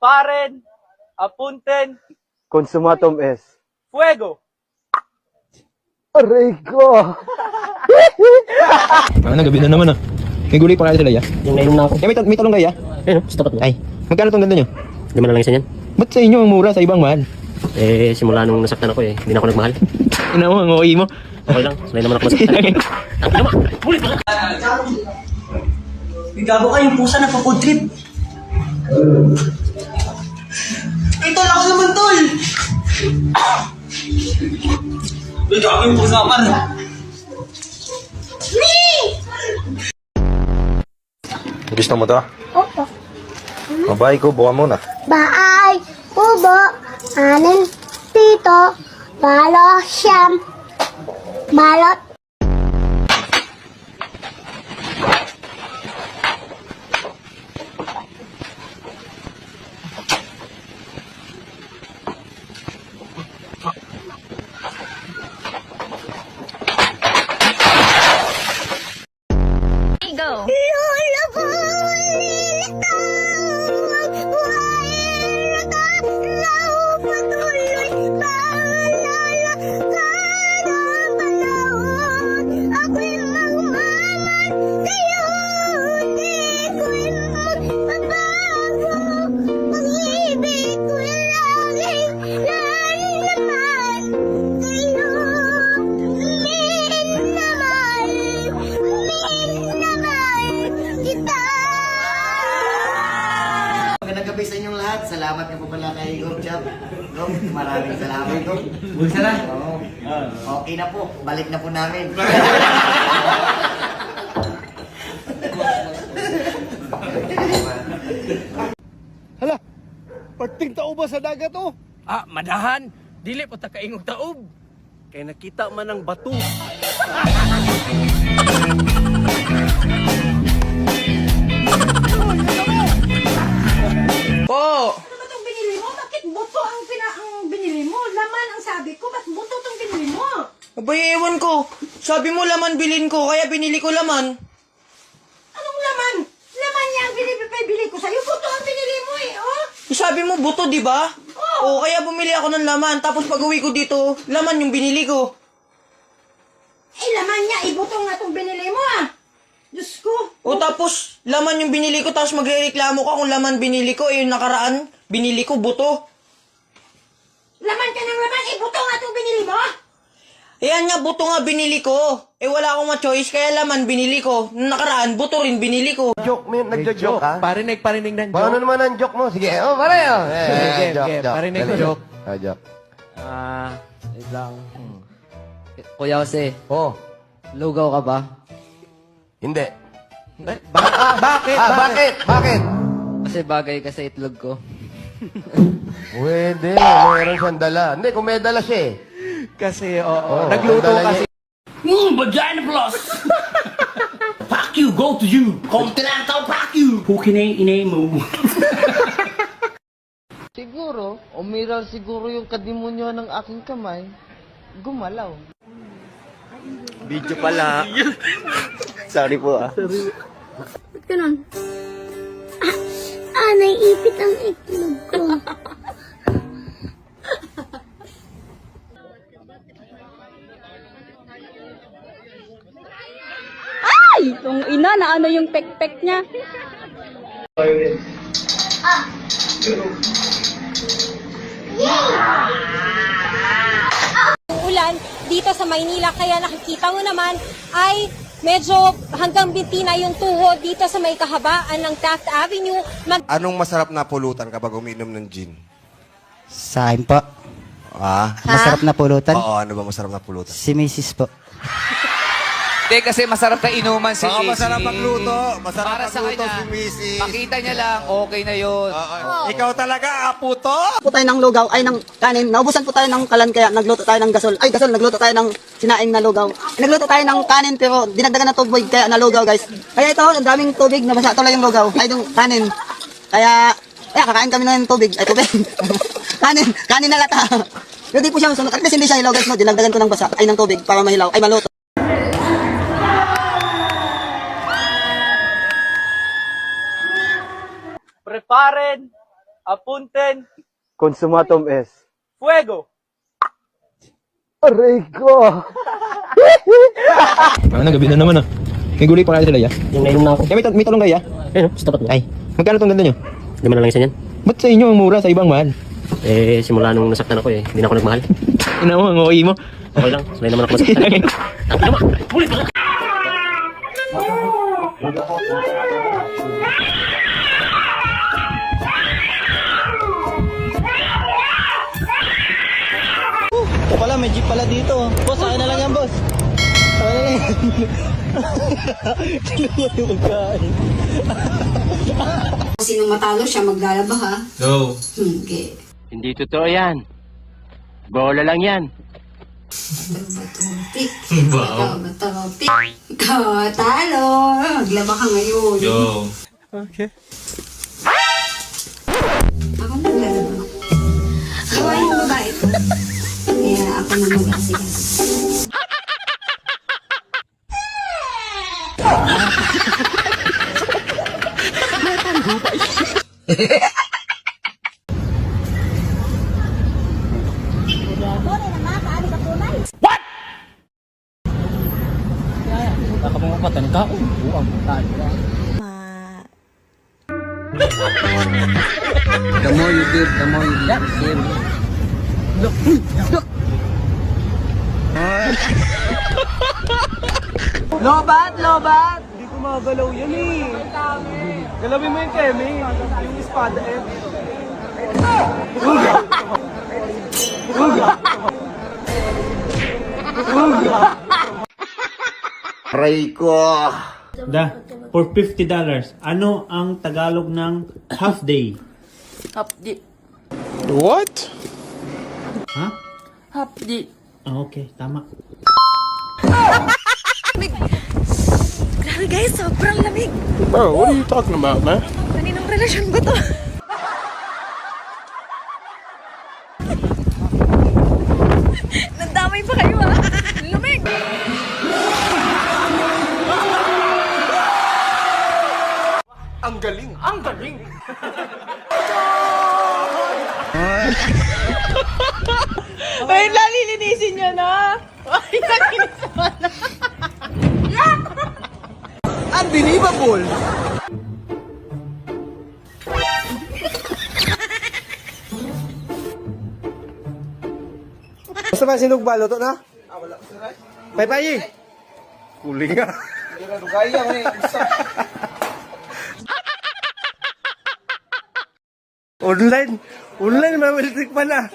Preparen, apunten, Consumatum es. fuego! Aray ko! Gabi na naman ah. May gulay pa kaya sila ya? Yung nainom na ako. May talong kaya? Ayun, sa tapat mo. Ay, magkano tong ganda nyo? Lima na lang isa yan. Ba't sa inyo ang mura sa ibang mahal? Eh, simula nung nasaktan ako hindi na ako nagmahal. Ina mo, ang okay mo. Okay lang, sanay naman ako masaktan. Ang pinawa! Ulit pala! Gago ka yung pusa na pa-food trip. Ay, tol, ako naman, tol! Gago yung pusa, man. Gusto mo to? Opo. Mabay ko, buka muna. Baay, ubo, anin, pito, walo, siyam, balot. Go. Lola ko, lilitaw, buhay na law, patuloy, paalala, kada panahon, ako'y magmamahal sa'yo, di ko'y magbabago, pag-ibig ko'y laging naman sa'yo, min naman kita. Magandang gabi sa inyong lahat. Salamat na po pala kay Gom Chap. Gom, maraming salamat. Gom. Bulsa na? Oo. Okay na po. Balik na po namin. Hala! Parting tao ba sa dagat oh? Ah, madahan! Dili po ta kaingog taob! Kaya nakita man ang bato. Po! Ano ba itong binili mo? Bakit buto ang binili mo? Laman ang sabi ko, ba't buto itong binili mo? Abay, ewan ko. Sabi mo laman bilhin ko, kaya binili ko laman. Anong laman? Laman niya ang bili ko sa'yo. Buto ang binili mo eh, oh! Sabi mo buto, di ba? Oo. Kaya bumili ako ng laman. Tapos pag uwi ko dito, laman yung binili ko. Eh, laman niya, buto nga itong binili mo ah! Diyos ko! O tapos, laman yung binili ko, tapos magrereklamo ka kung laman binili ko, yung nakaraan, binili ko, buto. Laman ka ng laman, buto nga itong binili mo! Ayan nga, buto nga binili ko. Eh wala akong ma-choice, kaya laman binili ko. Nung nakaraan, buto rin binili ko. Joke, man. Nagjo-joke ka? Parinig ng Paano naman ang joke mo? Sige, oh, pare. Oh. Game. Parinig ng joke. Joke. Wait lang. Kuya Jose, Oh, lugaw ka ba? hindi. Bakit? Bakit? Kasi bagay ka sa itlog ko. Pwede. Meron siyang dala. Hindi, kung may dala siya eh. Kasi, oo. Oo, Nagluto ang dala kasi. Vagina plus! Fuck you, go to you! Continental, fuck you! Hukine mo. Siguro, umiral siguro yung kadimonyo ng aking kamay. Gumalaw. Video pala. Sorry po ah. Ba't ganun? Naiipit ang itlog ko. Ay! Itong ina na ano yung pek-pek niya. Ulan dito sa Maynila, kaya nakikita mo naman ay medyo hanggang binti na yung tuhod dito sa may kahabaan ng Taft Avenue. Anong masarap na pulutan kapag uminom ng gin? Sa akin po. Ah? Masarap na pulutan. Oo, ano ba masarap na pulutan? Si Mrs. po. Hindi, kasi masarap na inuman si Baka Casey. masarap magluto. Masarap Para sa magluto kanya, si Mrs. makita niya lang, okay na yun. Ikaw talaga, aputo? Po tayo ng lugaw, ay ng kanin. Naubusan po tayo ng kalan, kaya nagluto tayo ng gasol. Ay, gasol, nagluto tayo ng sinaing na lugaw. Nagluto tayo ng kanin, pero dinagdagan na tubig, kaya nalugaw, guys. Kaya ito, ang daming tubig, nabasa tuloy yung lugaw. Ay, yung kanin. Kaya kakain kami ng tubig. Ay, tubig. kanin na lata. Pero di po siya masunod. At least hindi siya hilaw, guys, no? Dinagdagan ko ng basa, ay ng tubig, para mahilaw, ay maluto. Preparen, Apunten. Consumatum es. Fuego. Aray ko! Ano, gabi na naman ah. May gulay pa kaya sila ya? Yung nainom na ako. May talong kaya? Ayun, sa tapat mo. Ay, magkano tong ganda nyo? 5 na lang isa yan. Ba't sa inyo ang mura, sa ibang mahal? Eh, simula nung nasaktan ako eh. Hindi na ako nagmahal. Ina mo, ang okay mo. Okay lang. Sanay naman ako masaktan. Ang ina mo! Ulit pa! O pala, may jeep pala dito. Boss, akin na lang yan, boss. Akin na lang yan. Kinuha yung magkain. Sino matalo siya maglalaba ha? No. Okay. Hindi totoo yan. Bola lang yan. Batopik. Batopik. Ikaw, talo. Maglaba ka ngayon. Yo. Okay. Ako naglalaba. Gawain yung babae ko. Kaya ako na mag-asigas. Nakapangapatan ka? Buang. The more you give, the more you receive. Lobat, lobat. Hindi ko magalaw yan eh. Galawin mo yung Kemi. Yung espada eh. Aray ko! For $50, ano ang Tagalog ng half day? Hapdi. What? Ha? Hapdi. Ah, okay, tama. Grabe guys, sobrang lamig. Bro, what are you talking about, man? Kaninong relasyon ba to? Nandamay pa kayo ha? Lamig! Ang galing! Ang galing! Ay, lalilinisin niya na. Ay, nalilinisin mo na. Unbelievable! Basta ba sinug balo to na? Wala. Pay-pay! Kuling nga. Online! Online, mamalitik pa na!